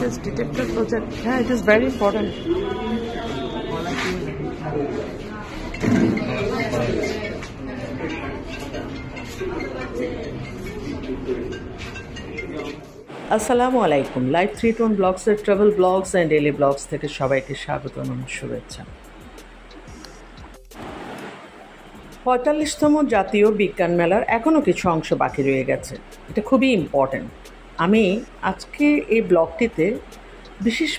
is detector project. Yeah, it is very important. আসসালামু আলাইকুম। Live 3 টোন ব্লগসের travel blogs and daily blogs থেকে সবাইকে স্বাগত এবং শুভেচ্ছা। ৪৫তম জাতীয় বিজ্ঞান মেলার এখনও কিছু অংশ বাকি রয়ে গেছে। এটা খুবই ইম্পর্ট্যান্ট। আমি আজকে এই ব্লগটিতে বিশেষ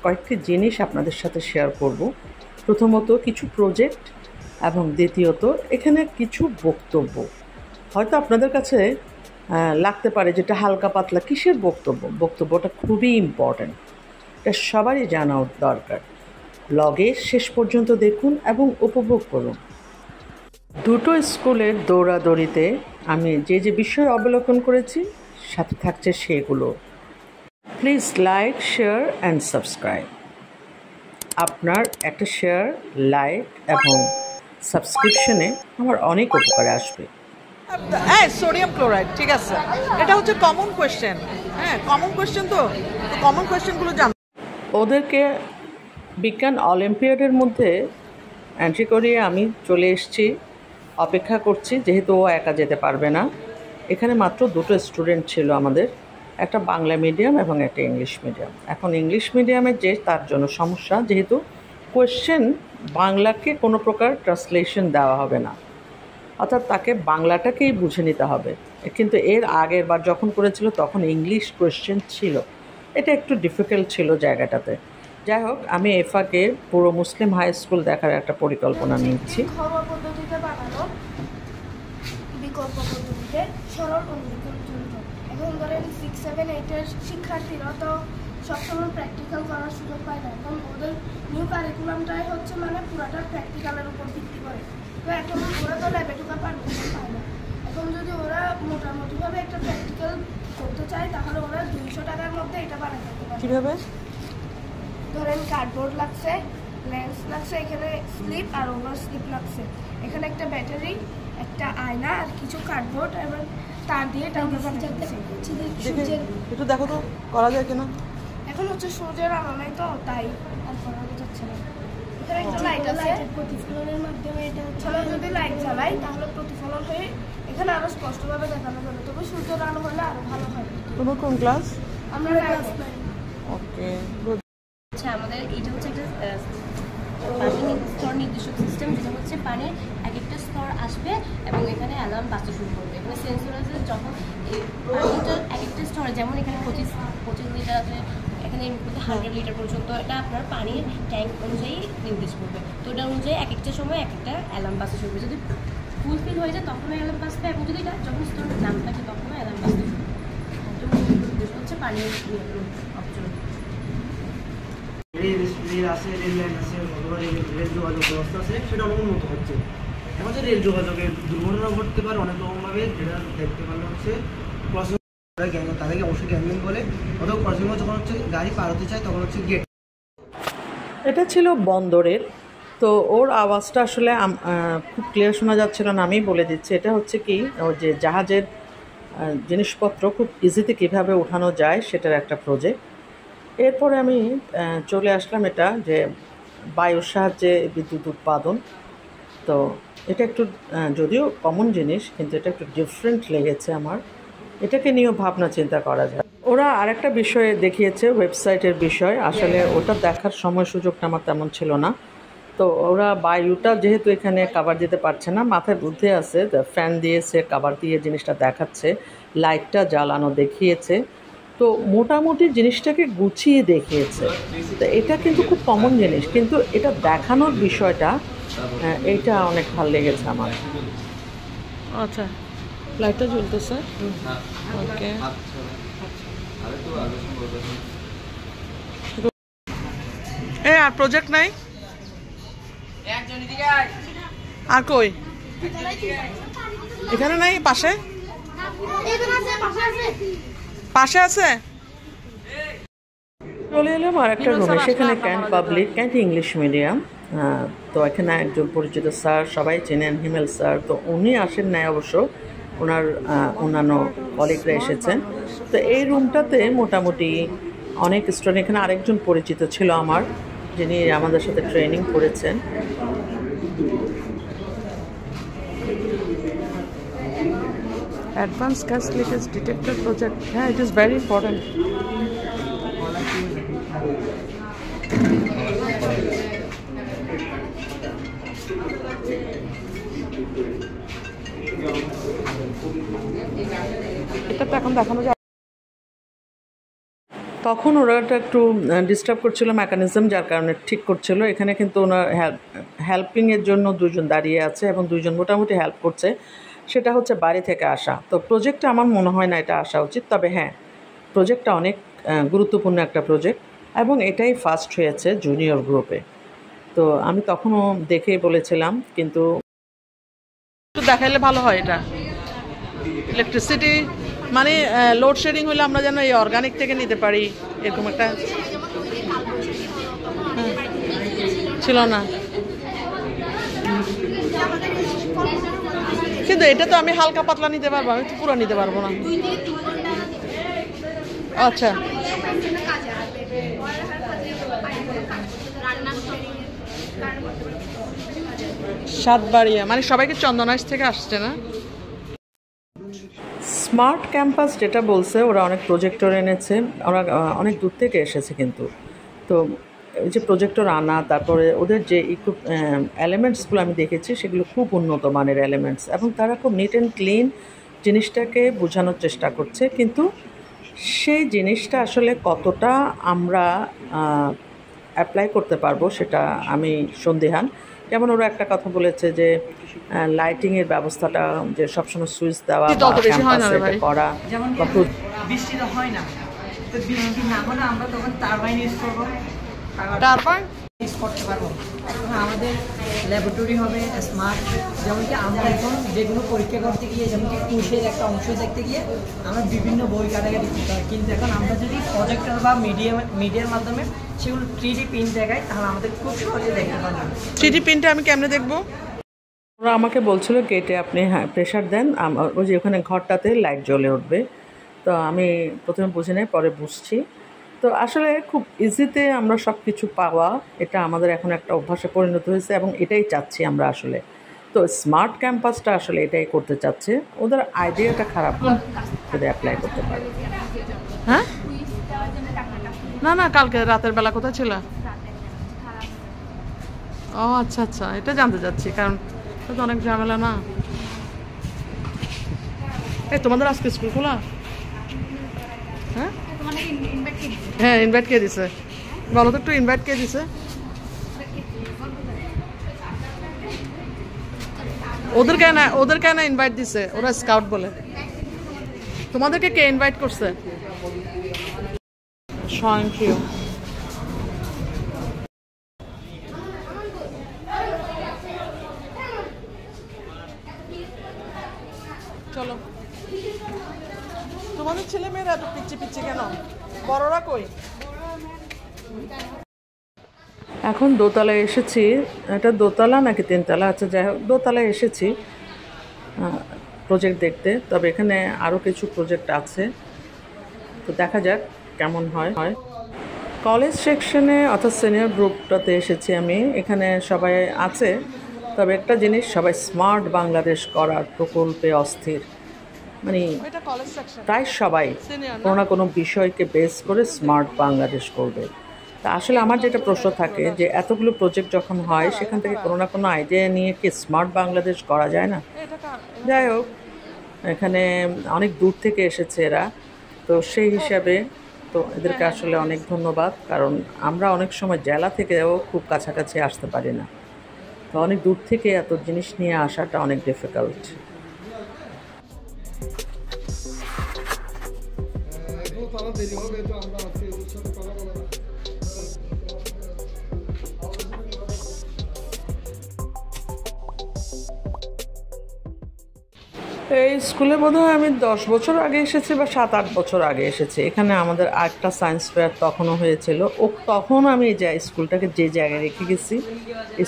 কয়েকটি জিনিস আপনাদের সাথে শেয়ার করব। প্রথমত কিছু প্রজেক্ট এবং দ্বিতীয়ত এখানে কিছু বক্তব্য। হয়তো আপনাদের কাছে লাগতে পারে যেটা হালকা পাতলা। কিসের বক্তব্যটা খুবই ইম্পর্ট্যান্ট, এটা সবারই জানা দরকার। ব্লগে শেষ পর্যন্ত দেখুন এবং উপভোগ করুন। দুটো স্কুলের দৌড়াদৌড়িতে আমি যে বিষয় অবলোকন করেছি সাথে থাকছে সেগুলো। Please like, share and subscribe. আপনার একটা শেয়ার, লাইক এবং সাবস্ক্রিপশনে আমার অনেক উপকারে আসবে। সোডিয়াম ক্লোরাইড, ঠিক আছে, এটা হচ্ছে কমন কোয়েশ্চেন। হ্যাঁ, কমন কোয়েশ্চেন, তো কমন কোয়েশ্চেনগুলো জান। ওদেরকে বিজ্ঞান অলিম্পিয়াডের মধ্যে এন্ট্রি করিয়ে আমি চলে এসেছি, অপেক্ষা করছি, যেহেতু ও একা যেতে পারবে না। এখানে মাত্র দুটো স্টুডেন্ট ছিল আমাদের, একটা বাংলা মিডিয়াম এবং একটা ইংলিশ মিডিয়াম। এখন ইংলিশ মিডিয়ামের যে তার জন্য সমস্যা, যেহেতু কোয়েশ্চেন বাংলাকে কোনো প্রকার ট্রান্সলেশন দেওয়া হবে না, অর্থাৎ তাকে বাংলাটাকেই বুঝে নিতে হবে। কিন্তু এর আগের বার যখন করেছিল তখন ইংলিশ কোয়েশ্চেন ছিল, এটা একটু ডিফিকাল্ট ছিল জায়গাটাতে। যাই হোক, আমি এফাকে পুরো মুসলিম হাই স্কুল দেখার একটা পরিকল্পনা নিচ্ছি। ঘরোয়া পদ্ধতিতে বানানো, বিকল্প পদ্ধতিতে সরল যন্ত্র। এখন ধরেন 6, 7, 8-এর শিক্ষার্থীরা তো সবসময় প্র্যাকটিক্যাল করার সুযোগ পায় না। এখন ওদের নিউ কারিকুলামটাই হচ্ছে মানে পুরাটা প্র্যাকটিক্যালের উপর ভিত্তি করে। তো এখন ওরা তো ল্যাবে ঢোকার পারমিশন পায় না। এখন যদি ওরা মোটামুটিভাবে একটা প্র্যাকটিক্যাল করতে চায় তাহলে ওরা 200 টাকার মধ্যে এটা বানাতে পারে। কীভাবে? ধরেন কার্ডবোর্ড লাগছে, লেন্স লাগছে, এখানে স্লিপ আর ওভার স্লিপ লাগছে, এখানে একটা ব্যাটারি, একটা আয়না আর কিছু কার্ডবোর্ড এবং তার দিয়ে এটা একটু দেখো তো করা যায় কিনা। এখন হচ্ছে সূর্যের আলো নাই তো তাই আর করা যাচ্ছে না। এখানে একটা লাইট আছে, প্রতিফলনের মাধ্যমে এটা যদি লাইট জ্বালাই তাহলে প্রতিফলন হয়ে এখানে আরো স্পষ্টভাবে দেখানো যাবে। তবে সূর্যের আলো হলে আরো ভালো হয়। তোমার কোন ক্লাস? আমরা ওকে। আচ্ছা, আমাদের এটা হচ্ছে একটা পানির স্তর নির্দিষ্ট সিস্টেম, যেটা হচ্ছে পানির এক একটা স্তর আসবে এবং এখানে অ্যালার্ম বাজতে শুরু করবে। এখানে সেন্সর আছে, যখন এই পানিটা এক একটা স্তরে, যেমন এখানে 25 লিটার আছে, এখানে 100 লিটার পর্যন্ত, এটা আপনার পানির ট্যাঙ্ক অনুযায়ী নির্দেশ করবে। তো এটা অনুযায়ী এক একটা সময় এক একটা অ্যালার্ম বাজতে শুরু করবে। যদি ফুলফিল হয়ে যায় তখনও অ্যালার্ম বাজবে, এবং যদি যখন স্তর নাম থাকে তখনও অ্যালার্ম বাজতে শুরু করবে। তো উদ্দেশ্য হচ্ছে পানির নিয়ন্ত্রণ অপচয়। রেল আছে, রেল লাইন আছে, অথবা রেল যোগাযোগ ব্যবস্থা আছে, সেটা উন্নত হচ্ছে। এখন যে রেল যোগাযোগের দুর্ঘটনা ঘটতে পারে অনেক রকমভাবে, যেটা দেখতে পারলে হচ্ছে ক্রসিং, তাদেরকে অবশ্যই গ্যাংলিং বলে, অথবা ক্রসিং যখন হচ্ছে গাড়ি পার হতে চায় তখন হচ্ছে গেট। এটা ছিল বন্দরের, তো ওর আওয়াজটা আসলে খুব ক্লিয়ার শোনা যাচ্ছিল না, আমি বলে দিচ্ছি। এটা হচ্ছে কি, ওর যে জাহাজের জিনিসপত্র খুব ইজিতে কীভাবে ওঠানো যায় সেটার একটা প্রজেক্ট। এরপরে আমি চলে আসলাম এটা যে বায়ুর সাহায্যে বিদ্যুৎ উৎপাদন। তো এটা একটু যদিও কমন জিনিস, কিন্তু এটা একটু ডিফারেন্ট লেগেছে আমার। এটাকে নিয়েও ভাবনা চিন্তা করা যায়। ওরা আরেকটা বিষয়ে দেখিয়েছে, ওয়েবসাইটের বিষয়। আসলে ওটা দেখার সময় সুযোগটা আমার তেমন ছিল না। তো ওরা বায়ুটা যেহেতু এখানে কাভার দিতে পারছে না, মাথায় বুদ্ধি আছে, ফ্যান দিয়েছে, কাভার দিয়ে জিনিসটা দেখাচ্ছে, লাইটটা জ্বালানো দেখিয়েছে। তো মোটামুটি জিনিসটাকে গুছিয়ে দেখিয়েছে। তো এটা কিন্তু খুব কমন জিনিস, কিন্তু এটা দেখানোর বিষয়টা এইটা অনেক ভালো লেগেছে আমার। আচ্ছা, লাইটটা জ্বলতেছে। ওকে, আর প্রজেক্ট নাই আর কই? এখানে নাই, পাশে পাশে আছে। চলে এলাম আর একটা রুমে, সেখানে ক্যান্ট ইংলিশ মিডিয়াম। তো এখানে একজন পরিচিত স্যার, সবাই চেনেন, হিমেল স্যার। তো উনি আসেন নাই অবশ্য, ওনার অন্যান্য কলিগরা এসেছেন। তো এই রুমটাতে মোটামুটি অনেক স্টুডেন্ট, এখানে আরেকজন পরিচিত ছিল আমার, যিনি আমাদের সাথে ট্রেনিং করেছেন। Advance gas leakage detector project, হ্যাঁ, ইট ইজ ভেরি ইম্পর্ট্যান্ট। এটা তো এখন দেখানো যায়। তখন ওরা একটু ডিস্টার্ব করছিল মেকানিজম, যার কারণে ঠিক করছিল। এখানে কিন্তু ওনার হেল্পিংয়ের জন্য দুজন দাঁড়িয়ে আছে এবং দুজন মোটামুটি হেল্প করছে, সেটা হচ্ছে বাড়ি থেকে আসা। তো প্রজেক্টটা আমার মনে হয় না এটা আসা উচিত, তবে হ্যাঁ, প্রজেক্টটা অনেক গুরুত্বপূর্ণ একটা প্রজেক্ট এবং এটাই ফার্স্ট হয়েছে জুনিয়র গ্রুপে। তো আমি তখনও দেখেই বলেছিলাম, কিন্তু একটু দেখাইলে ভালো হয়। এটা ইলেকট্রিসিটি মানে লোডশেডিং হলে আমরা যেন এই অর্গানিক থেকে নিতে পারি, এরকম একটা ছিল না। কিন্তু এটা তো আমি হালকা পাতলা নিতে পারবো, আমি তো পুরো নিতে পারবো না। আচ্ছা, সাতবাড়িয়া মানে সবাইকে চন্দনাইশ থেকে আসছে না? স্মার্ট ক্যাম্পাস যেটা বলছে, ওরা অনেক প্রজেক্টর এনেছে, ওরা অনেক দূর থেকে এসেছে কিন্তু। তো এই যে প্রজেক্টর আনা, তারপরে ওদের যে এলিমেন্টসগুলো আমি দেখেছি, সেগুলো খুব উন্নত মানের এলিমেন্টস এবং তারা খুব নিট অ্যান্ড ক্লিন জিনিসটাকে বোঝানোর চেষ্টা করছে। কিন্তু সেই জিনিসটা আসলে কতটা আমরা অ্যাপ্লাই করতে পারবো সেটা আমি সন্দিহান। যেমন ওরা একটা কথা বলেছে যে লাইটিংয়ের ব্যবস্থাটা যে সবসময় সুইচ দেওয়া বা ক্যাম্পাসে করা, যেমন বৃষ্টি তো হয় না, তো বৃষ্টি না হলে আমরা তখন টারবাইন ইউজ করবো, টারবাইন ইউজ করতে পারবো। আমাদের ল্যাবরেটরি হবে স্মার্ট, যেমন কি আমরা এখন যেগুলো পরীক্ষা করতে গিয়ে, যেমন কি কুশের একটা অংশ দেখতে গিয়ে আমরা বিভিন্ন বই কাটাকাটি করতে হয়, কিন্তু এখন আমরা যদি প্রজেক্টর বা মিডিয়ার মাধ্যমে সেগুলো 3D প্রিন্ট দেখাই, তাহলে আমাদের খুব সহজে দেখতে পারবো। 3D প্রিন্টে আমি কেমনে দেখবো? ওরা আমাকে বলছিল গেটে আপনি প্রেশার দেন, ওই যে ওখানে ঘরটাতে লাইট জ্বলে উঠবে। তো আমি প্রথমে বুঝি নাই, পরে বুঝছি। তো আসলে খুব ইজিতে আমরা সব কিছু পাওয়া, এটা আমাদের এখন একটা অভ্যাসে পরিণত হয়েছে এবং এটাই চাচ্ছি আমরা আসলে। তো স্মার্ট ক্যাম্পাসটা আসলে এটাই করতে চাচ্ছে। ওদের আইডিয়াটা খারাপ না, যদি অ্যাপ্লাই করতে পারে। হ্যাঁ, না না, কালকে রাতের বেলা কোথায় ছিল? ও আচ্ছা আচ্ছা, এটা জানতে চাচ্ছি, কারণ এটা তো অনেক ঝামেলা না। এই তোমাদের আজকে স্কুল খোলা? হ্যাঁ হ্যাঁ, ইনভাইট কে দিছে বলো তো একটু, ইনভাইট কে দিছে? ওদের কেন ইনভাইট দিছে? ওরা স্কাউট বলে। তোমাদেরকে কে ইনভাইট করছে? স্বয়ংক্রিয়। চলো, তোমাদের ছেলে মেয়েরা এত পিচ্ছি পিচ্ছি কেন? বড়রা কই? এখন দোতলায় এসেছি, এটা দোতলা নাকি তিনতলা, আচ্ছা যাই হোক, দোতলায় এসেছি প্রজেক্ট দেখতে। তবে এখানে আরও কিছু প্রজেক্ট আছে, তো দেখা যাক কেমন হয়। কলেজ সেকশনে অর্থাৎ সিনিয়র গ্রুপটাতে এসেছি আমি। এখানে সবাই আছে, তবে একটা জিনিস, সবাই স্মার্ট বাংলাদেশ করার প্রকল্পে অস্থির। মানে প্রায় সবাই কোনো না কোনো বিষয়কে বেস করে স্মার্ট বাংলাদেশ করবে। তা আসলে আমার যেটা প্রশ্ন থাকে যে এতগুলো প্রজেক্ট যখন হয়, সেখান থেকে কোনো না কোনো আইডিয়া নিয়ে কি স্মার্ট বাংলাদেশ করা যায় না? যাই হোক, এখানে অনেক দূর থেকে এসেছে এরা, তো সেই হিসাবে তো এদেরকে আসলে অনেক ধন্যবাদ, কারণ আমরা অনেক সময় জেলা থেকেও খুব কাছাকাছি আসতে পারি না। তো অনেক দূর থেকে এত জিনিস নিয়ে আসাটা অনেক ডিফিকাল্ট। এই স্কুলে বোধহয় আমি 10 বছর আগে এসেছি বা 7-8 বছর আগে এসেছি। এখানে আমাদের আরেকটা সায়েন্স ফেয়ার তখনও হয়েছিল। তখন আমি স্কুলটাকে যে জায়গায় রেখে গেছি,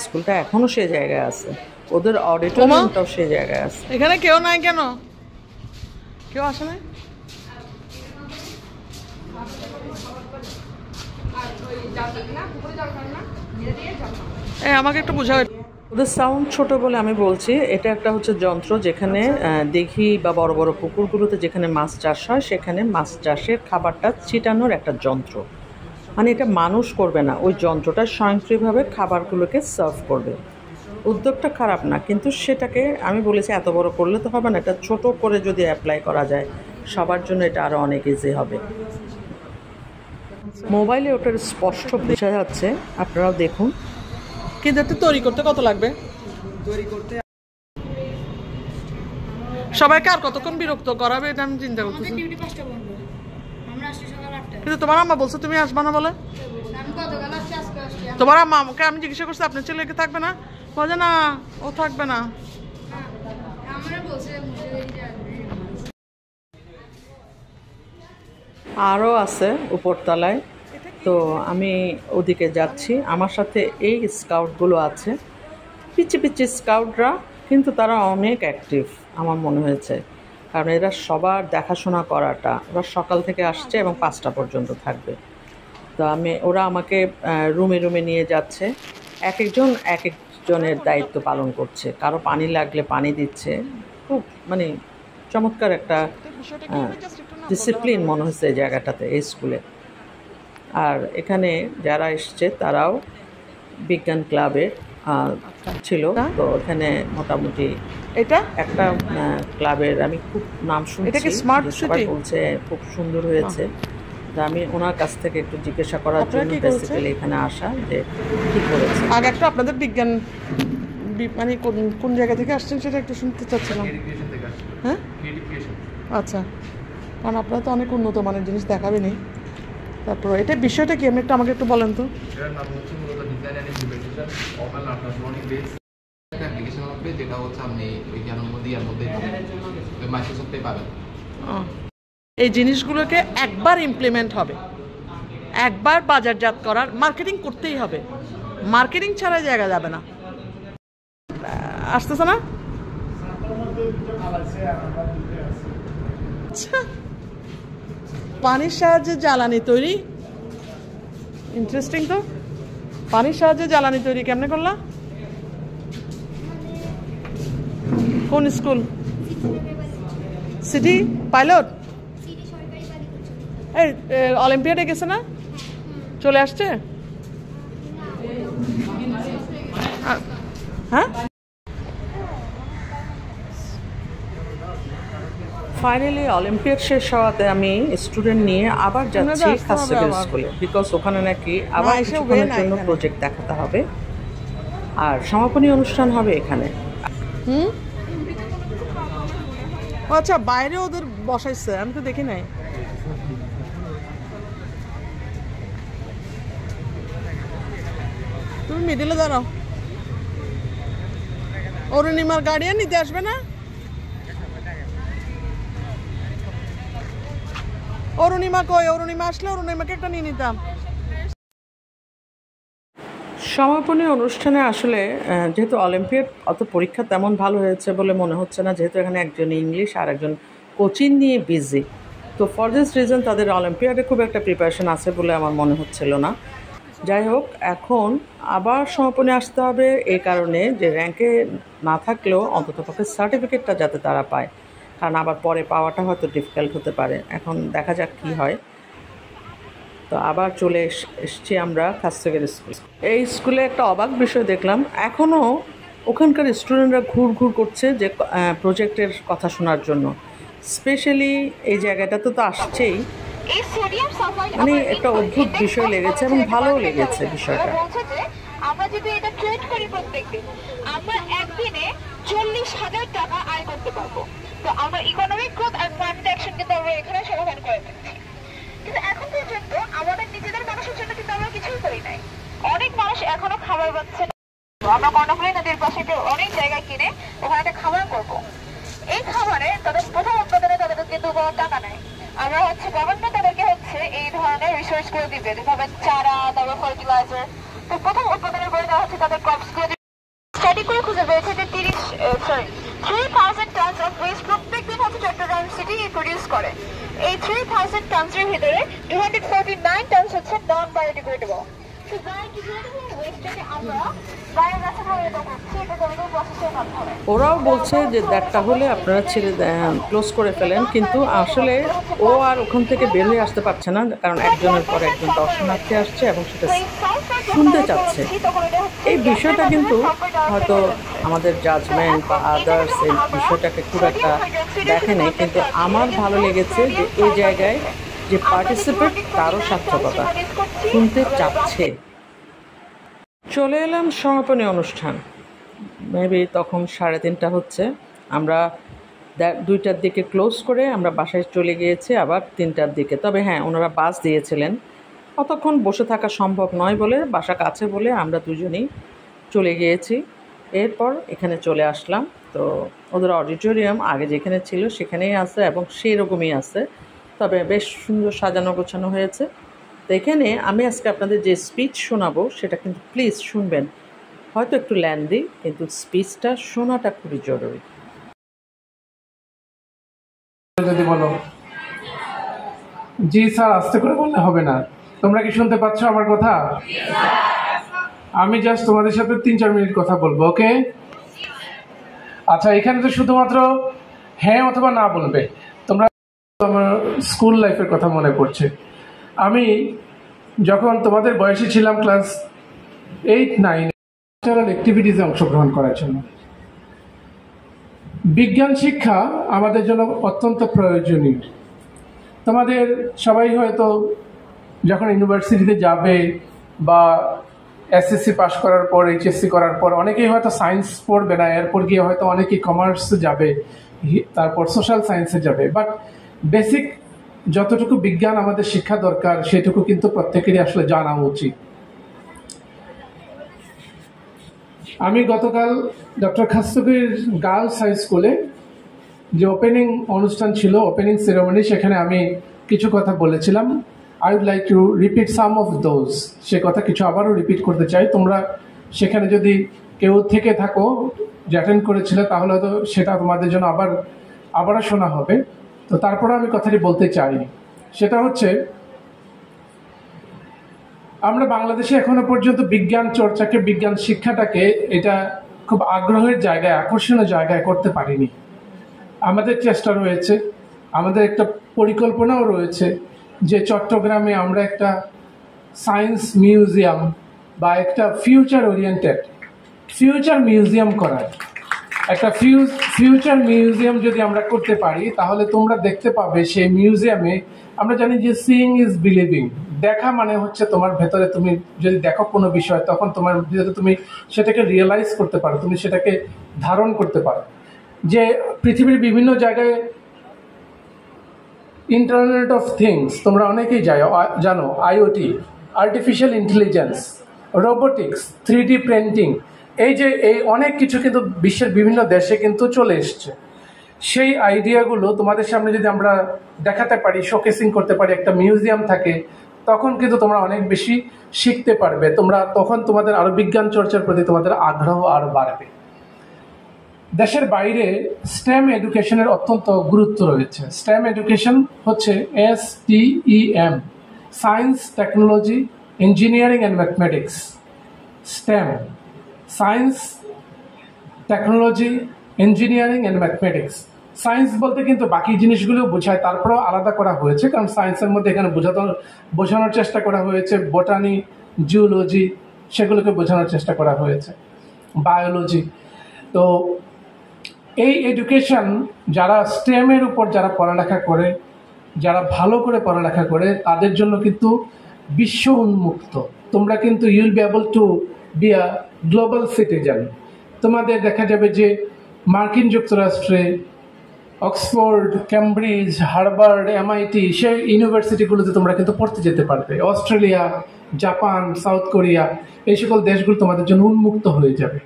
স্কুলটা এখনও সেই জায়গায় আছে, ওদের অডিটোরিয়ামটাও সেই জায়গায় আছে। এখানে কেউ নাই কেন? কেউ আসে না? আমাকে একটু বোঝাও। ওদের সাউন্ড ছোট বলে আমি বলছি, এটা একটা হচ্ছে যন্ত্র যেখানে দিঘি বা বড় বড় পুকুরগুলোতে যেখানে মাছ চাষ হয় সেখানে মাছ চাষের খাবারটা ছিটানোর একটা যন্ত্র। মানে এটা মানুষ করবে না, ওই যন্ত্রটা স্বয়ংক্রিয়ভাবে খাবারগুলোকে সার্ভ করবে। উদ্যোগটা খারাপ না, কিন্তু সেটাকে আমি বলেছি এত বড় করলে তো হবে না, এটা ছোট করে যদি অ্যাপ্লাই করা যায় সবার জন্য এটা আরও অনেক ইজি হবে। মোবাইলে ওটার স্পষ্ট বোঝা যাচ্ছে, আপনারাও দেখুন। কিন্তু এটা তৈরি করতে কত লাগবে? তৈরি করতে সবাইকে আর কতক্ষণ বিরক্ত করাবে এটা আমি চিন্তা করতেছি। কিন্তু তোমার আম্মা বলছে তুমি আসবা না বলে। তোমার আম্মাকে আমি জিজ্ঞাসা করছি আপনার ছেলেকে থাকবে না, বলে না ও থাকবে না। আরও আছে উপরতলায়, তো আমি ওদিকে যাচ্ছি। আমার সাথে এই স্কাউটগুলো আছে, পিচ্ছি পিচ্ছি স্কাউটরা, কিন্তু তারা অনেক অ্যাক্টিভ আমার মনে হয়েছে, কারণ এরা সবার দেখাশোনা করাটা, ওরা সকাল থেকে আসছে এবং 5টা পর্যন্ত থাকবে। তো ওরা আমাকে রুমে রুমে নিয়ে যাচ্ছে, এক একজনের দায়িত্ব পালন করছে, কারো পানি লাগলে পানি দিচ্ছে। খুব মানে চমৎকার একটা ডিসিপ্লিন মনে হচ্ছে এই জায়গাটাতে, এই স্কুলে। আর এখানে যারা এসছে তারাও বিজ্ঞান ক্লাবের ছিল, তো এখানে মোটামুটি এটা একটা ক্লাবের আমি খুব নাম শুনছি, এটা কি স্মার্ট সবাই সিটি? বলছে খুব সুন্দর হয়েছে। তো আমি ওনার কাছ থেকে একটু জিজ্ঞাসা করার আপনারা জন্য কি করেছেন? বেসিক্যালি এখানে আসা, যে কী করেছে। আগে একটা আপনাদের বিজ্ঞান মানে কোন জায়গা থেকে আসছেন সেটা একটু শুনতে চাচ্ছিলাম। হ্যাঁ, আচ্ছা, কারণ আপনারা তো অনেক উন্নত মানের জিনিস দেখাবেনই। তারপর এটা বিষয়টা কি আপনি একটু আমাকে একটু বলেন তো। এটার নাম হচ্ছে মূলত design and implementation of an learning base. একটা অ্যাপ্লিকেশন হবে যেটা হচ্ছে আপনি ওই জ্ঞানের মধ্যে মাইক্রোসফটে পাবেন। এই জিনিসগুলোকে একবার ইমপ্লিমেন্ট হবে, একবার বাজারজাত করার মার্কেটিং করতেই হবে, মার্কেটিং ছাড়া জায়গা যাবে না। আসতেছে না? আচ্ছা, পানির সাহায্যে জ্বালানি তৈরি, ইন্টারেস্টিং তো। পানির সাহায্যে জ্বালানি তৈরি কেমনে করলা? কোন স্কুল? City pilot? এই অলিম্পিয়াডে গেছে না, চলে আসছে? হ্যাঁ, ফাইনালি অলিম্পিয়াড শেষ হওয়াতে আমি স্টুডেন্ট নিয়ে আবার যাচ্ছি আসতে হবে খাসেগের আবার। স্কুলে, বিকজ ওখানে নাকি আবার এসে কিছুক্ষণের ওঠে না জন্য এখানে। প্রজেক্ট দেখাতে হবে, আর সমাপনী অনুষ্ঠান হবে এখানে। আচ্ছা, বাইরে ওদের বসাইছে, আমি তো দেখি নাই। তুমি মিডিলে দাঁড়াও। অরুণিমার গার্ডিয়ান নিতে আসবে না? অরুণিমা কই? অরুণিমা আসলে অরুণিমাকে একটা নিয়ে নিতাম। সমাপনী অনুষ্ঠানে আসলে যেহেতু অলিম্পিয়াড অত পরীক্ষা তেমন ভালো হয়েছে বলে মনে হচ্ছে না, যেহেতু এখানে একজন ইংলিশ আর একজন কোচিং নিয়ে বিজি, তো ফর দিস রিজন তাদের অলিম্পিয়াডে খুব একটা প্রিপারেশন আছে বলে আমার মনে হচ্ছিল না। যাই হোক, এখন আবার সমাপনী আসতে হবে এই কারণে যে র্যাঙ্কে না থাকলেও অন্ততপক্ষে সার্টিফিকেটটা যাতে তারা পায়, কারণ আবার পরে পাওয়াটা হয়তো ডিফিকাল্ট হতে পারে। এখন দেখা যাক কী হয়। তো আবার চলে এসছি আমরা খাসেগের স্কুল। এই স্কুলে একটা অবাক বিষয় দেখলাম, এখনও ওখানকার স্টুডেন্টরা ঘুর করছে যে প্রজেক্টের কথা শোনার জন্য। স্পেশালি এই জায়গাটাতে তো আসছেই, মানে একটা অদ্ভুত বিষয় লেগেছে এবং ভালোও লেগেছে বিষয়টা। আমরা যদি এটা ট্রেড করি প্রত্যেকদিন, আমরা একদিনে 40,000 টাকা আয় করতে পারবো। তো আমরা ইকোনমিক গ্রোথ আর ক্লাইমেট অ্যাকশন কিন্তু আমরা এখানে সমাধান করে ফেলছি। কিন্তু এখন পর্যন্ত আমাদের নিজেদের মানুষের জন্য কিন্তু আমরা কিছুই করি নাই। অনেক মানুষ এখনো খাবার পাচ্ছে না। আমরা কর্ণফুলী নদীর পাশে অনেক জায়গায় কিনে ওখানে একটা খাবার করবো। এই খাবারে তাদের প্রথম উৎপাদনে তাদের কিন্তু কোনো টাকা নেই। আমরা হচ্ছে গভর্নমেন্ট তাদেরকে হচ্ছে এই ধরনের রিসোর্স করে দিবে, যেভাবে চারা, তারপর ফার্টিলাইজার। তো প্রথম উৎপাদনের পরে দেওয়া হচ্ছে তাদের ক্রপস করে স্টাডি করে খুঁজে পেয়েছে যে 3,000 টনস অফ ওয়েস্ট প্রত্যেক দিন হচ্ছে চট্টগ্রাম সিটি প্রডিউস করে। এই 3,000 টনসের ভিতরে 249 টনস হচ্ছে নন বায়োডিগ্রেডেবল। ওয়েস্টটাকে আমরা বায়োগ্যাসে পরিণত করছি এটা কেমিক্যাল প্রসেসের মাধ্যমে। ওরাও বলছে যে দ্যাটটা হলে আপনারা ছেড়ে ক্লোজ করে ফেলেন, কিন্তু আসলে ও আর ওখান থেকে বের হয়ে আসতে পারছে না, কারণ একজনের পর একজন দর্শনার্থী আসছে এবং সেটা শুনতে চাচ্ছে। এই বিষয়টা কিন্তু হয়তো আমাদের জাজমেন্ট বা আদার্স এই বিষয়টাকে খুব একটা দেখে নেই, কিন্তু আমার ভালো লেগেছে যে এই জায়গায় যে পার্টিসিপেট তারও সার্থকতা, শুনতে চাচ্ছে। চলে এলাম সমাপনী অনুষ্ঠান, মেবি তখন 3:30 হচ্ছে। আমরা 2টার দিকে ক্লোজ করে আমরা বাসায় চলে গিয়েছি আবার 3টার দিকে। তবে হ্যাঁ, ওনারা বাস দিয়েছিলেন, অতক্ষণ বসে থাকা সম্ভব নয় বলে, বাসা কাছে বলে আমরা দুজনেই চলে গিয়েছি। এরপর এখানে চলে আসলাম। তো ওদের অডিটোরিয়াম আগে যেখানে ছিল সেখানেই আছে এবং সেই রকমই আছে, তবে বেশ সুন্দর সাজানো গোছানো হয়েছে। তো এখানে আমি আজকে আপনাদের যে স্পিচ শোনাবো সেটা কিন্তু প্লিজ শুনবেন, হয়তো একটু ল্যান্দি, কিন্তু স্পিচটা শোনাটা খুবই জরুরি। যদি বলো জি স্যার, আস্তে করে বললে হবে না। তোমরা কি শুনতে পাচ্ছ আমার কথা? আমি জাস্ট তোমাদের সাথে 3-4 মিনিট কথা বলবো, ওকে? আচ্ছা, এখানে তো শুধুমাত্র হ্যাঁ অথবা না বলবে। তোমরা আমার স্কুল লাইফের কথা মনে পড়ছে। আমি যখন তোমাদের বয়সে ছিলাম, ক্লাস 8-9, কালচারাল অ্যাক্টিভিটিসে অংশগ্রহণ করার জন্য। বিজ্ঞান শিক্ষা আমাদের জন্য অত্যন্ত প্রয়োজনীয়। তোমাদের সবাই হয়তো যখন ইউনিভার্সিটিতে যাবে বা এসএসসি পাস করার পর, এইচএসসি করার পর অনেকেই হয়তো সায়েন্স পড়বে না, এরপর গিয়ে হয়তো অনেকেই কমার্সে যাবে, তারপর সোশ্যাল সায়েন্সে যাবে। বাট বেসিক যতটুকু বিজ্ঞান আমাদের শিক্ষা দরকার সেটুকু কিন্তু প্রত্যেকেরই আসলে জানা উচিত। আমি গতকাল ডক্টর খাস্তগীর গার্লস হাই স্কুলে যে ওপেনিং অনুষ্ঠান ছিল, ওপেনিং সেরেমনি, সেখানে আমি কিছু কথা বলেছিলাম। I would like to repeat some of those. সে কথা কিছু আবারও রিপিট করতে চাই। তোমরা সেখানে যদি কেউ থেকে থাকো যে অ্যাটেন্ড করেছিলে, তাহলে হয়তো সেটা তোমাদের জন্য আবারও শোনা হবে। তো তারপরে আমি কথাটি বলতে চাই, সেটা হচ্ছে আমরা বাংলাদেশে এখনো পর্যন্ত বিজ্ঞান চর্চাকে, বিজ্ঞান শিক্ষাটাকে এটা খুব আগ্রহের জায়গায়, আকর্ষণীয় জায়গায় করতে পারিনি। আমাদের চেষ্টা রয়েছে, আমাদের একটা পরিকল্পনাও রয়েছে যে চট্টগ্রামে আমরা একটা সায়েন্স মিউজিয়াম বা একটা ফিউচার ওরিয়েন্টেড ফিউচার মিউজিয়াম করার, একটা ফিউচার মিউজিয়াম যদি আমরা করতে পারি, তাহলে তোমরা দেখতে পাবে সেই মিউজিয়ামে, আমরা জানি যে সিইং ইজ বিলিভিং, দেখা মানে হচ্ছে তোমার ভেতরে, তুমি যদি দেখো কোনো বিষয়, তখন তোমার ভিতরে তুমি সেটাকে রিয়েলাইজ করতে পারো, তুমি সেটাকে ধারণ করতে পারো। যে পৃথিবীর বিভিন্ন জায়গায় ইন্টারনেট অফ থিংস তোমরা অনেকেই জানো, IoT, artificial intelligence, robotics, 3D printing, এই অনেক কিছু কিন্তু বিশ্বের বিভিন্ন দেশে কিন্তু চলে এসছে। সেই আইডিয়াগুলো তোমাদের সামনে যদি আমরা দেখাতে পারি, শোকেসিং করতে পারি, একটা মিউজিয়াম থাকে, তখন কিন্তু তোমরা অনেক বেশি শিখতে পারবে। তখন তোমাদের আরো বিজ্ঞান চর্চার প্রতি তোমাদের আগ্রহ আরো বাড়বে। দেশের বাইরে স্টেম এডুকেশনের অত্যন্ত গুরুত্ব রয়েছে। স্টেম এডুকেশন হচ্ছে STEM, science, technology, engineering and mathematics. Stem, science, technology, engineering and mathematics. Science বলতে কিন্তু বাকি জিনিসগুলো বোঝায়, তারপরেও আলাদা করা হয়েছে, কারণ সায়েন্সের মধ্যে এখানে বোঝানোর চেষ্টা করা হয়েছে বটানি, জিওলজি, সেগুলোকে বোঝানোর চেষ্টা করা হয়েছে, বায়োলজি। তো এই এডুকেশন যারা স্টেমের উপর যারা পড়ালেখা করে, যারা ভালো করে পড়ালেখা করে, তাদের জন্য কিন্তু বিশ্ব উন্মুক্ত। তোমরা কিন্তু you'll be able to be a global citizen. তোমাদের দেখা যাবে যে মার্কিন যুক্তরাষ্ট্রে, অক্সফোর্ড, ক্যামব্রিজ, হার্ভার্ড, MIT, সেই ইউনিভার্সিটিগুলোতে তোমরা কিন্তু পড়তে যেতে পারবে। অস্ট্রেলিয়া, জাপান, সাউথ কোরিয়া, এই সকল দেশগুলো তোমাদের জন্য উন্মুক্ত হয়ে যাবে।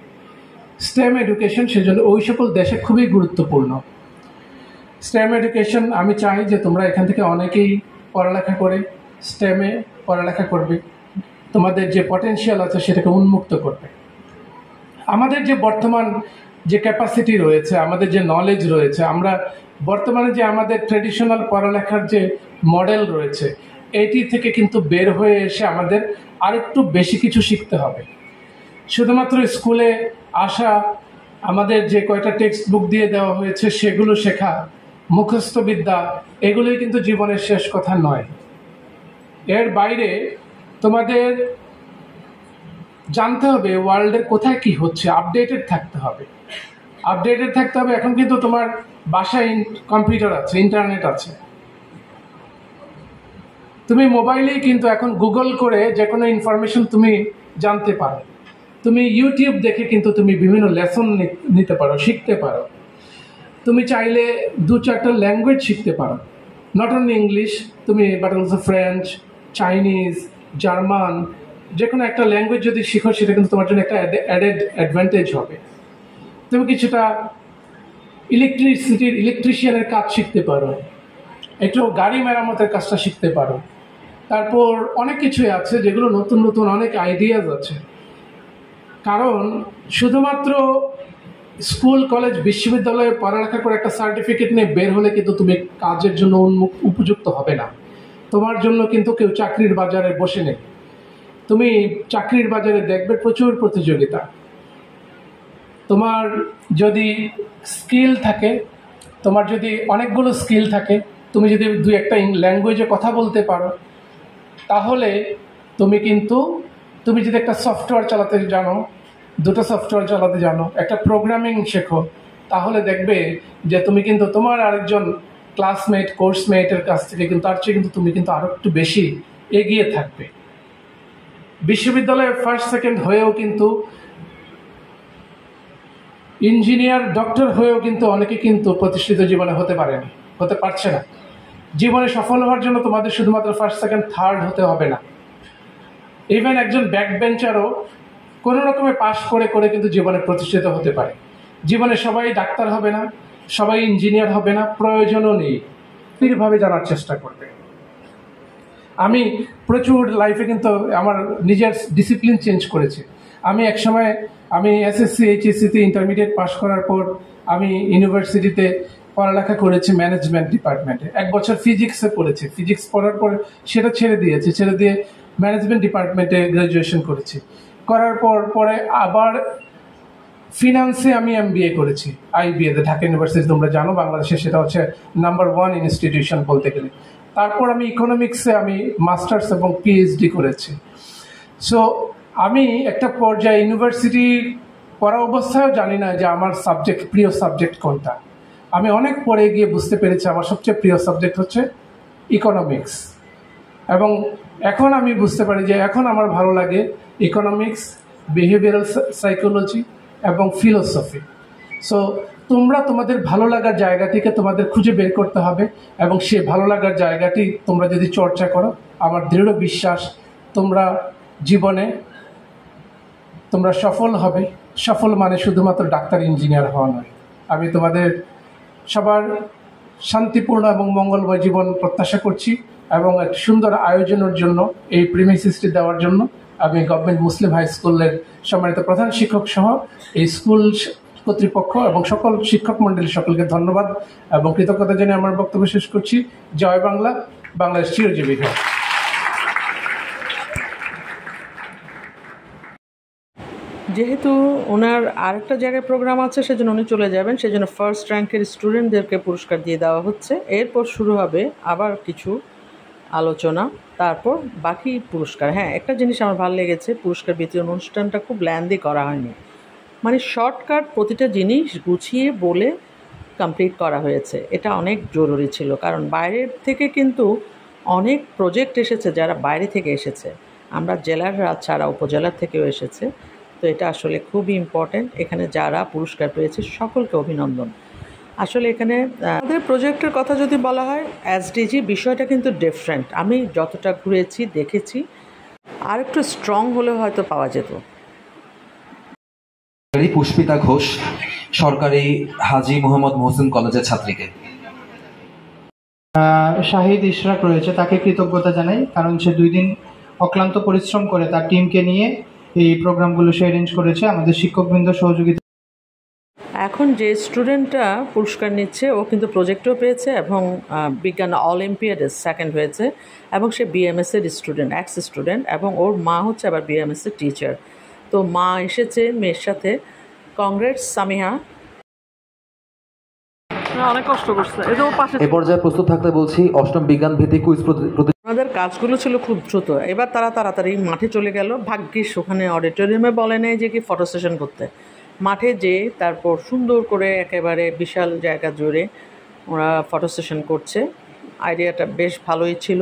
স্টেম এডুকেশন সেজন্য ওই সকল দেশে খুবই গুরুত্বপূর্ণ। স্টেম এডুকেশন আমি চাই যে তোমরা এখান থেকে অনেকেই পড়ালেখা করে স্টেমে পড়ালেখা করবে, তোমাদের যে পটেনশিয়াল আছে সেটাকে উন্মুক্ত করবে। আমাদের যে বর্তমান যে ক্যাপাসিটি রয়েছে, আমাদের যে নলেজ রয়েছে, আমরা বর্তমানে যে আমাদের ট্রেডিশনাল পড়ালেখার যে মডেল রয়েছে, এটি থেকে কিন্তু বের হয়ে এসে আমাদের আরেকটু বেশি কিছু শিখতে হবে। শুধুমাত্র স্কুলে আসা, আমাদের যে কয়টা টেক্সট বুক দিয়ে দেওয়া হয়েছে সেগুলো শেখা, মুখস্থ বিদ্যা, এগুলোই কিন্তু জীবনের শেষ কথা নয়। এর বাইরে তোমাদের জানতে হবে ওয়ার্ল্ডের কোথায় কি হচ্ছে, আপডেটেড থাকতে হবে। এখন কিন্তু তোমার বাসায় কম্পিউটার আছে, ইন্টারনেট আছে, তুমি মোবাইলেই কিন্তু এখন গুগল করে যে কোনো ইনফরমেশন তুমি জানতে পারো। তুমি ইউটিউব দেখে কিন্তু তুমি বিভিন্ন লেসন নিতে পারো, শিখতে পারো। তুমি চাইলে 2-4টা ল্যাঙ্গুয়েজ শিখতে পারো, নট অনলি ইংলিশ, তুমি but also French, Chinese, German, যে কোনো একটা ল্যাঙ্গুয়েজ যদি শিখো সেটা কিন্তু তোমার জন্য একটা অ্যাডেড অ্যাডভান্টেজ হবে। তুমি কিছুটা ইলেকট্রিশিয়ানের কাজ শিখতে পারো, একটু গাড়ি মেরামতের কাজটা শিখতে পারো। তারপর অনেক কিছুই আছে যেগুলো নতুন নতুন অনেক আইডিয়াজ আছে। কারণ শুধুমাত্র স্কুল, কলেজ, বিশ্ববিদ্যালয়ে পড়ালেখা করে একটা সার্টিফিকেট নিয়ে বের হলে কিন্তু তুমি কাজের জন্য উপযুক্ত হবে না। তোমার জন্য কিন্তু কেউ চাকরির বাজারে বসে নেই। তুমি চাকরির বাজারে দেখবে প্রচুর প্রতিযোগিতা। তোমার যদি স্কিল থাকে, তোমার যদি অনেকগুলো স্কিল থাকে, তুমি যদি 2-1টা ল্যাঙ্গুয়েজে কথা বলতে পারো, তাহলে তুমি যদি একটা সফটওয়্যার চালাতে জানো, 2টা সফটওয়্যার চালাতে জানো, একটা প্রোগ্রামিং শেখো, তাহলে দেখবে যে তুমি কিন্তু তোমার আরেকজন ক্লাসমেট, কোর্সমেটের কাছ থেকে কিন্তু তার চেয়ে কিন্তু তুমি কিন্তু আরো একটু বেশি এগিয়ে থাকবে। বিশ্ববিদ্যালয়ে ফার্স্ট সেকেন্ড হয়েও কিন্তু, ইঞ্জিনিয়ার, ডক্টর হয়েও কিন্তু অনেকে কিন্তু প্রতিষ্ঠিত জীবনে হতে পারছে না। জীবনে সফল হওয়ার জন্য তোমাদের শুধুমাত্র ফার্স্ট, সেকেন্ড, থার্ড হতে হবে না। ইভেন একজন ব্যাক বেঞ্চারও কোনো রকমে পাশ করে কিন্তু জীবনে প্রতিষ্ঠিত হতে পারে। জীবনে সবাই ডাক্তার হবে না, সবাই ইঞ্জিনিয়ার হবে না, প্রয়োজনও নেই। স্থিরভাবে জানার চেষ্টা করবে। আমি প্রচুর লাইফে কিন্তু আমার নিজের ডিসিপ্লিন চেঞ্জ করেছি। আমি একসময় এসএসসি, এইচএসসিতে ইন্টারমিডিয়েট পাশ করার পর আমি ইউনিভার্সিটিতে পড়ালেখা করেছি ম্যানেজমেন্ট ডিপার্টমেন্টে। 1 বছর ফিজিক্সে পড়েছি। ফিজিক্স পড়ার পর সেটা ছেড়ে দিয়ে ম্যানেজমেন্ট ডিপার্টমেন্টে গ্র্যাজুয়েশন করেছি। করার পরে আবার ফিনান্সে আমি এমবিএ করেছি আইবিএতে, ঢাকা ইউনিভার্সিটি, তোমরা জানো বাংলাদেশে সেটা হচ্ছে নাম্বার 1 ইনস্টিটিউশন বলতে গেলে। তারপর আমি ইকোনমিক্সে আমি মাস্টার্স এবং পিএইচডি করেছি। সো আমি একটা পর্যায়ে ইউনিভার্সিটি পড়া অবস্থায়ও জানি না যে আমার প্রিয় সাবজেক্ট কোনটা। আমি অনেক পরে গিয়ে বুঝতে পেরেছি আমার সবচেয়ে প্রিয় সাবজেক্ট হচ্ছে ইকোনমিক্স। এবং এখন আমি বুঝতে পারি যে এখন আমার ভালো লাগে ইকোনমিক্স, বিহেভিয়ারাল সাইকোলজি এবং ফিলোসফি। সো তোমরা তোমাদের ভালো লাগার জায়গা থেকে তোমাদের খুঁজে বের করতে হবে, এবং সে ভালো লাগার জায়গাটি তোমরা যদি চর্চা করো, আমার দৃঢ় বিশ্বাস তোমরা জীবনে সফল হবে। সফল মানে শুধুমাত্র ডাক্তার, ইঞ্জিনিয়ার হওয়া নয়। আমি তোমাদের সবার শান্তিপূর্ণ এবং মঙ্গলময় জীবন প্রত্যাশা করছি, এবং এক সুন্দর আয়োজনের জন্য, এই প্রিমিসিসটি দেওয়ার জন্য আমি গভর্নমেন্ট মুসলিম হাই স্কুলের সম্মানিত প্রধান শিক্ষক সহ এই স্কুল কর্তৃপক্ষ এবং সকল শিক্ষক মণ্ডলী সকলকে ধন্যবাদ এবং কৃতজ্ঞতা জানিয়ে আমার বক্তব্য শেষ করছি। জয় বাংলা, বাংলাদেশ চিরজীবী হোক। যেহেতু ওনার আরেকটা জায়গায় প্রোগ্রাম আছে, সেজন্য উনি চলে যাবেন, সেজন্য ফার্স্ট র্যাঙ্কের স্টুডেন্টদেরকে পুরস্কার দিয়ে দেওয়া হচ্ছে। এরপর শুরু হবে আবার কিছু আলোচনা, তারপর বাকি পুরস্কার। হ্যাঁ, একটা জিনিস আমার ভালো লেগেছে, পুরস্কার বিতরণ অনুষ্ঠানটা খুব ল্যান্দি করা হয়নি, মানে শর্টকাট প্রতিটা জিনিস গুছিয়ে বলে কমপ্লিট করা হয়েছে। এটা অনেক জরুরি ছিল, কারণ বাইরের থেকে কিন্তু অনেক প্রজেক্ট এসেছে, যারা বাইরে থেকে এসেছে, আমরা জেলাররা ছাড়া উপজেলার থেকেও এসেছে। তো এটা আসলে খুবই ইম্পর্ট্যান্ট। এখানে যারা পুরস্কার পেয়েছে সকলকে অভিনন্দন। আসলে এখানে আমাদের প্রজেক্টের কথা যদি বলা হয়, এসডিজি বিষয়টা কিন্তু ডিফারেন্ট। আমি যতটা ঘুরেছি দেখেছি, আর একটু স্ট্রং হলে হয়তো পাওয়া যেত। পুষ্পিতা ঘোষ, সরকারি হাজী মোহাম্মদ মোহসিন কলেজের ছাত্রীকে। শাহিদ ইশরাক রয়েছে, তাকে কৃতজ্ঞতা জানাই, কারণ সে 2 দিন অক্লান্ত পরিশ্রম করে তার টিমকে নিয়ে এই প্রোগ্রামগুলো সে অ্যারেঞ্জ করেছে আমাদের শিক্ষকবৃন্দ সহযোগিতা। এখন যে স্টুডেন্টটা পুরস্কার নিচ্ছে ও কিন্তু প্রজেক্টও পেয়েছে এবং বিজ্ঞান অলিম্পিয়াডে সেকেন্ড হয়েছে এবং সে বিএমএসের স্টুডেন্ট, এক্স স্টুডেন্ট, এবং ওর মা হচ্ছে আবার বিএমএসের টিচার। তো মা এসেছে মেয়ের সাথে। কংগ্রেটস সামিহা। অনেক কষ্ট করছে। এ পর্যায়ে প্রস্তুত থাকতে বলছি অষ্টম বিজ্ঞান ভিত্তিক কুইজ ওনাদের কাজগুলো ছিল খুব দ্রুত। এবার তারা তাড়াতাড়ি মাঠে চলে গেল। ভাগ্যিস ওখানে অডিটোরিয়ামে বলে নেই যে কি ফটো সেশন করতে, মাঠে যেয়ে তারপর সুন্দর করে একেবারে বিশাল জায়গা জুড়ে ওরা ফটো সেশন করছে। আইডিয়াটা বেশ ভালোই ছিল।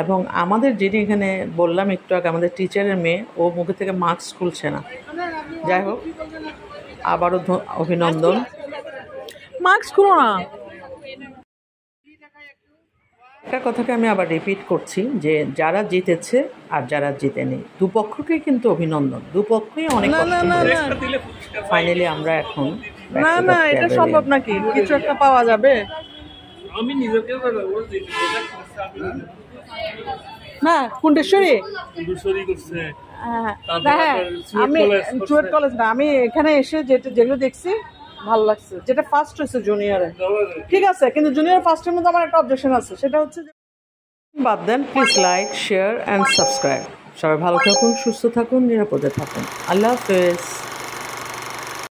এবং আমাদের যিনি এখানে বললাম একটু আগে, আমাদের টিচারের মেয়ে, ও মুখে থেকে মাস্ক খুলছে না। যাই হোক, আবারও অভিনন্দন। মাস্ক খুলো না। একটা কথাকে আমি আবার রিপিট করছি যে যারা জিতেছে আর যারা জিতেনি, দুপক্ষকেই কিন্তু অভিনন্দন। দুপক্ষই অনেক ফাইনালি আমরা এখন না এটা সম্ভব নাকি? কিছু একটা পাওয়া যাবে? আমি নিজেকে না কুণ্ডেশ্বরী করছে। হ্যাঁ, আমি চুয়েট কলেজ না, আমি এখানে এসে যেগুলো দেখছি ভালো লাগছে। যেটা ফার্স্ট হয়েছে জুনিয়রে, ঠিক আছে, কিন্তু জুনিয়র ফার্স্টের মধ্যে আমার একটা অবজেকশন আছে, সেটা হচ্ছে যে বাদ দেন। Please like, share and subscribe. সবাই ভালো থাকুন, সুস্থ থাকুন, নিরাপদে থাকুন। আল্লাহ হাফেজ।